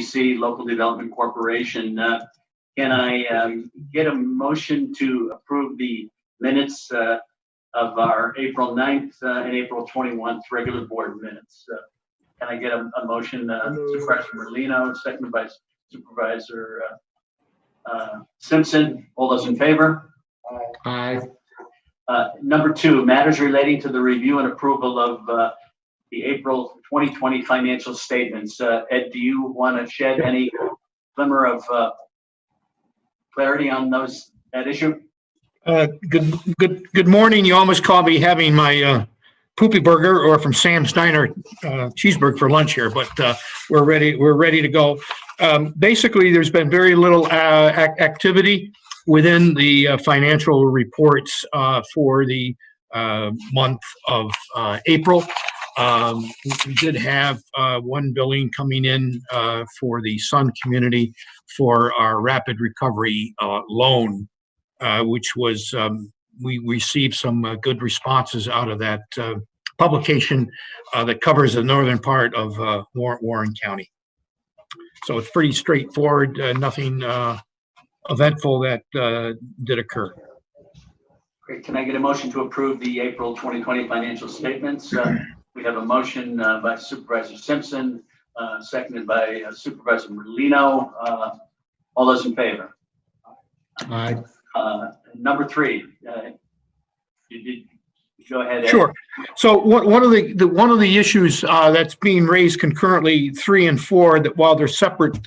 LDC, Local Development Corporation. Can I get a motion to approve the minutes of our April 9th and April 21st regular board minutes? Can I get a motion? Supervisor Merlino, seconded by Supervisor Simpson. All those in favor? Aye. Number 2, matters relating to the review and approval of the April 2020 financial statements. Ed, do you want to shed any glimmer of clarity on that issue? Good morning. You almost called me having my poopy burger or from Sam Steiner cheeseburger for lunch here, but we're ready to go. Basically, there's been very little activity within the financial reports for the month of April. We did have one billing coming in for the Sun community for our rapid recovery loan, which was, we received some good responses out of that publication that covers the northern part of Warren County. So it's pretty straightforward, nothing eventful that did occur. Great. Can I get a motion to approve the April 2020 financial statements? We have a motion by Supervisor Simpson, seconded by Supervisor Merlino. All those in favor? Aye. Number 3, go ahead, Ed. Sure. So one of the issues that's being raised concurrently, 3 and 4, that while they're separate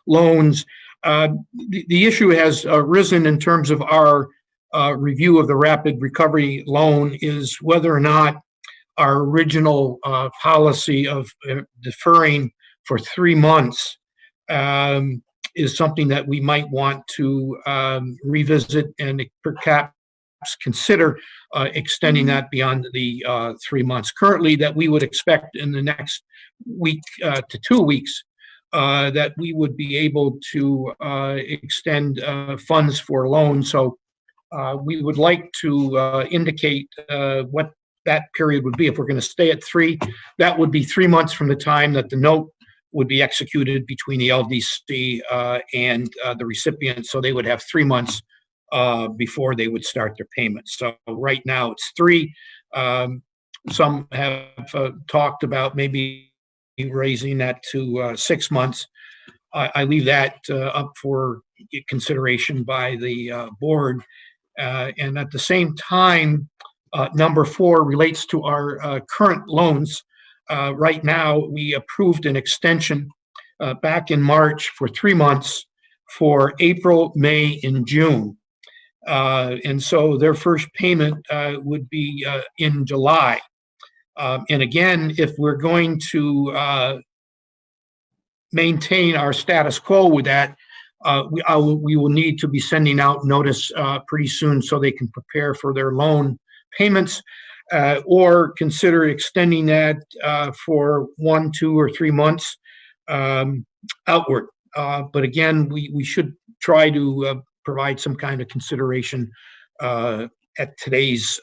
loans, the issue has arisen in terms of our review of the rapid recovery loan is whether or not our original policy of deferring for 3 months is something that we might want to revisit and perhaps consider extending that beyond the 3 months. Currently, that we would expect in the next week to 2 weeks that we would be able to extend funds for loans. So we would like to indicate what that period would be. If we're going to stay at 3, that would be 3 months from the time that the note would be executed between the LDC and the recipient. So they would have 3 months before they would start their payments. So right now it's 3. Some have talked about maybe raising that to 6 months. I leave that up for consideration by the board. And at the same time, number 4 relates to our current loans. Right now, we approved an extension back in March for 3 months for April, May, and June. And so their first payment would be in July. And again, if we're going to maintain our status quo with that, we will need to be sending out notice pretty soon so they can prepare for their loan payments, or consider extending that for 1, 2, or 3 months outward. But again, we should try to provide some kind of consideration at today's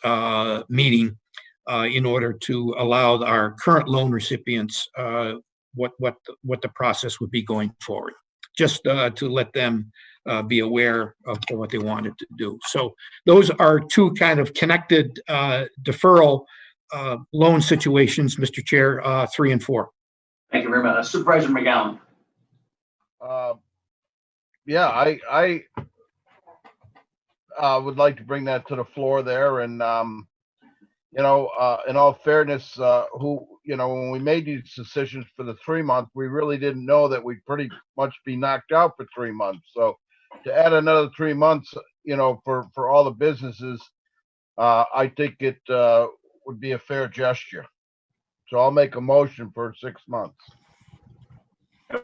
meeting in order to allow our current loan recipients what the process would be going forward, just to let them be aware of what they wanted to do. So those are 2 kind of connected deferral loan situations, Mr. Chair, 3 and 4. Thank you very much. Supervisor McGowan. Yeah, I would like to bring that to the floor there. And, in all fairness, when we made these decisions for the 3 month, we really didn't know that we'd pretty much be knocked out for 3 months. So to add another 3 months, for all the businesses, I think it would be a fair gesture. So I'll make a motion for 6 months.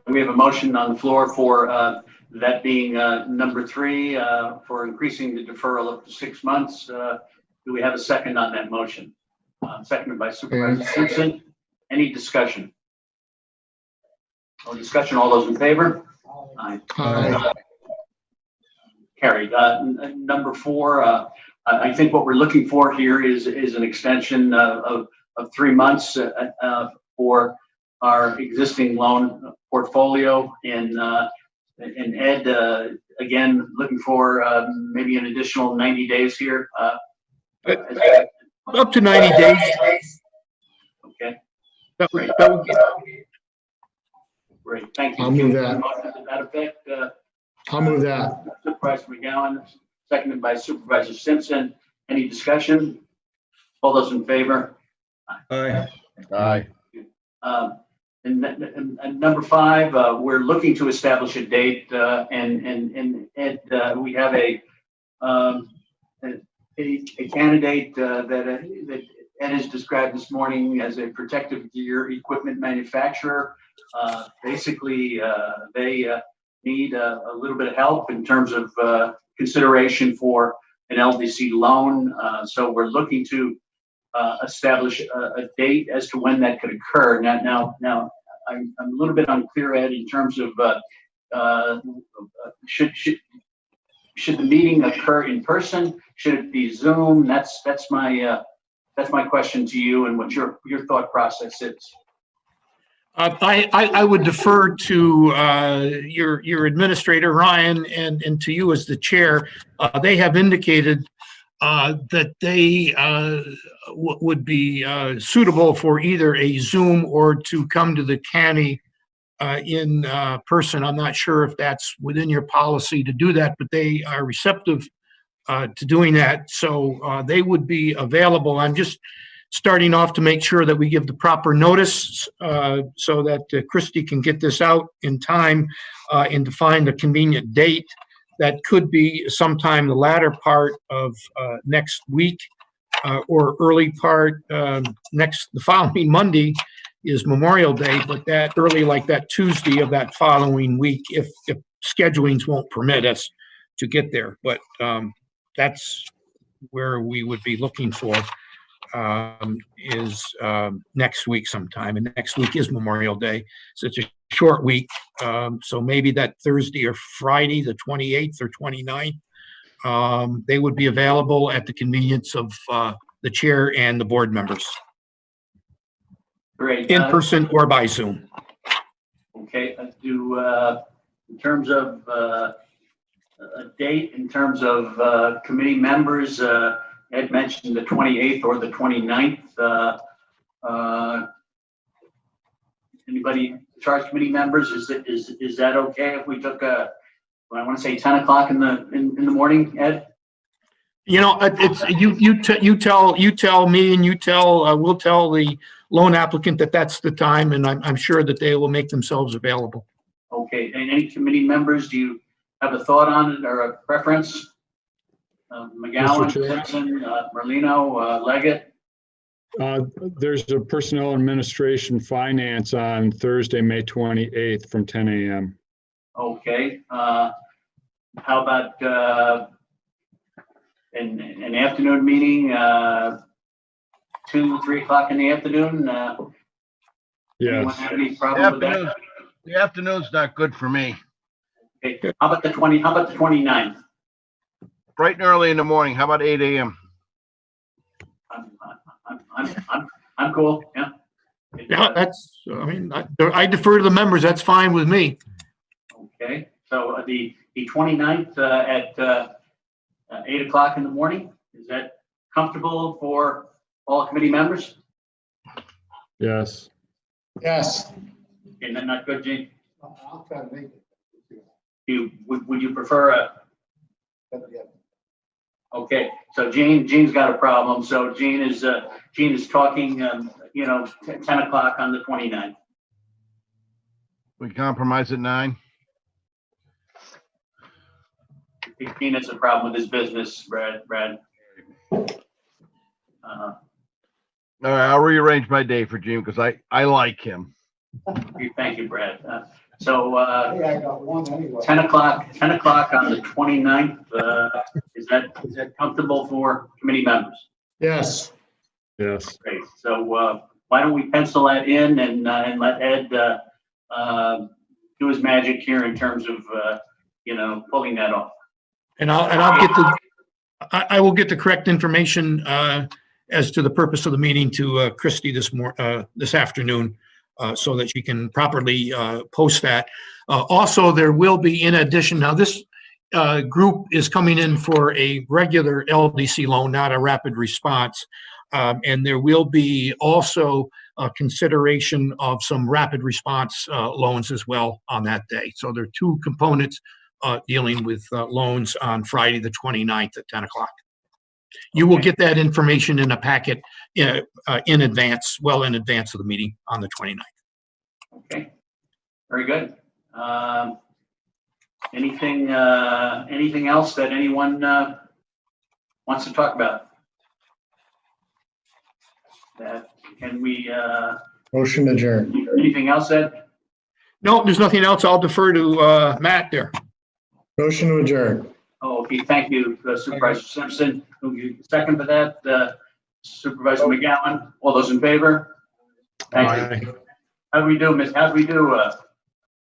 We have a motion on the floor for that being number 3 for increasing the deferral up to 6 months. Do we have a second on that motion? Seconded by Supervisor Simpson. Any discussion? No discussion. All those in favor? Aye. Aye. Carried. Number 4, I think what we're looking for here is an extension of 3 months for our existing loan portfolio. And Ed, again, looking for maybe an additional 90 days here. Up to 90 days. Okay, That would get- great. Thank you. I'll move that. To that effect, I'll move that. Supervisor McGowan, seconded by Supervisor Simpson. Any discussion? All those in favor? Aye. Aye. And number 5, we're looking to establish a date, and Ed, we have a candidate that Ed has described this morning as a protective gear equipment manufacturer. Basically, they need a little bit of help in terms of consideration for an LDC loan. So we're looking to establish a date as to when that could occur. Now, I'm a little bit unclear, Ed, in terms of should the meeting occur in person? Should it be Zoom? That's my question to you, and what your thought process is. I would defer to your administrator, Ryan, and to you as the chair. They have indicated that they would be suitable for either a Zoom or to come to the county in person. I'm not sure if that's within your policy to do that, but they are receptive to doing that. So they would be available. I'm just starting off to make sure that we give the proper notice so that Christie can get this out in time and to find a convenient date. That could be sometime the latter part of next week or early part the following Monday is Memorial Day, but that early, like that Tuesday of that following week, if schedulings won't permit us to get there. But that's where we would be looking for is next week sometime. And next week is Memorial Day. So it's a short week. So maybe that Thursday or Friday, the 28th or 29th, they would be available at the convenience of the chair and the board members. Great. In person or by Zoom. Okay, in terms of a date, in terms of committee members, Ed mentioned the 28th or the 29th. Anybody charge committee members? Is that okay if we took I want to say 10 o'clock in the morning, Ed? You know, it's you tell me, and we'll tell the loan applicant that that's the time, and I'm sure that they will make themselves available. Okay, and any committee members, do you have a thought on it or a preference? McGowan, Simpson, Merlino, Leggett. There's a personnel administration finance on Thursday, May 28th from 10 a.m. Okay, how about an afternoon meeting, 2, 3 o'clock in the afternoon? Anyone Yes. have any problem with that? The afternoon's not good for me. Okay, how about the 29th? Bright and early in the morning. How about 8 a.m.? I'm cool, yeah. Yeah, that's, I mean, I defer to the members. That's fine with me. Okay, so the 29th at 8 o'clock in the morning, is that comfortable for all committee members? Yes. Yes. Okay, not good, Gene? I'll try to make it. Would you prefer okay, so Gene's got a problem. So Gene is talking, 10 o'clock on the 29th. We compromise at 9. Gene has a problem with his business, Brad. All right, I'll rearrange my day for Jim because I like him. Thank you, Brad. So Hey, I got one anyway. 10 o'clock on the 29th. Is that comfortable for committee members? Yes. Yes. Great. So why don't we pencil that in and let Ed do his magic here in terms of pulling that off. And I will get the correct information as to the purpose of the meeting to Christie this afternoon. so that she can properly post that. Also, there will be, in addition, now this group is coming in for a regular LDC loan, not a rapid response. And there will be also a consideration of some rapid response loans as well on that day. So there are two components dealing with loans on Friday, the 29th at 10 o'clock. You will get that information in a packet in advance, well in advance of the meeting on the 29th. Okay, very good. Anything else that anyone wants to talk about? That can we? Motion adjourned. Anything else, Ed? No, there's nothing else. I'll defer to Matt there. Motion to adjourn. Oh, okay, thank you, Supervisor Simpson. Second for that, Supervisor McGowan. All those in favor? Thank you. Aye. How do we do, Miss? How do we do,